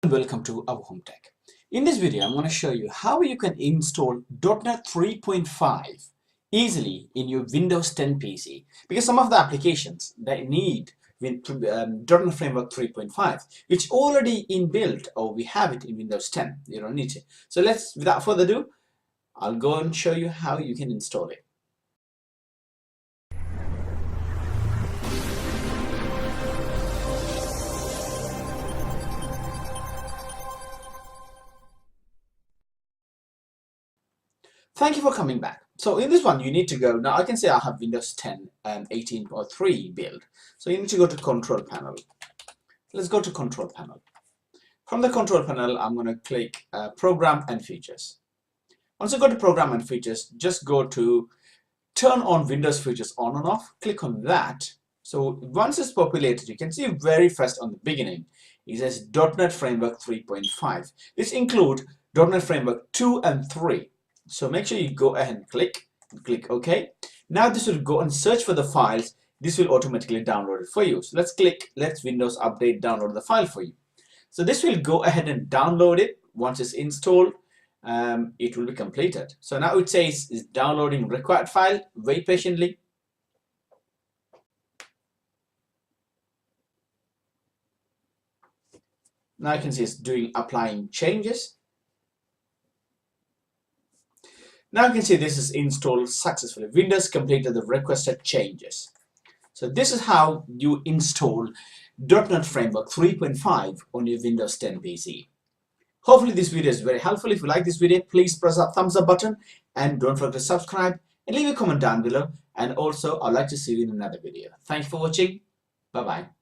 Welcome to our home tech. In this video, I'm going to show you how you can install .NET 3.5 easily in your Windows 10 PC, because some of the applications that need .NET Framework 3.5, which already inbuilt or we have it in Windows 10. You don't need it. So without further ado, I'll go and show you how you can install it. Thank you for coming back. So in this one, you need to go, now I can say I have Windows 10 18.3 build. So you need to go to Control Panel. Let's go to Control Panel. From the Control Panel, I'm going to click Program and Features. Once you go to Program and Features, just go to Turn on Windows Features on and off. Click on that. So once it's populated, you can see very first on the beginning, it says .NET Framework 3.5. This includes .NET Framework 2 and 3. So make sure you go ahead and click OK. Now this will go and search for the files. This will automatically download it for you. So let's Windows Update download the file for you. So this will go ahead and download it. Once it's installed, it will be completed. So now it says it's downloading required file. Wait patiently. Now you can see it's applying changes. Now you can see this is installed successfully. Windows completed the requested changes. So this is how you install .NET Framework 3.5 on your Windows 10 PC. Hopefully this video is very helpful. If you like this video, please press that thumbs up button and don't forget to subscribe and leave a comment down below. And also, I'd like to see you in another video. Thanks for watching. Bye-bye.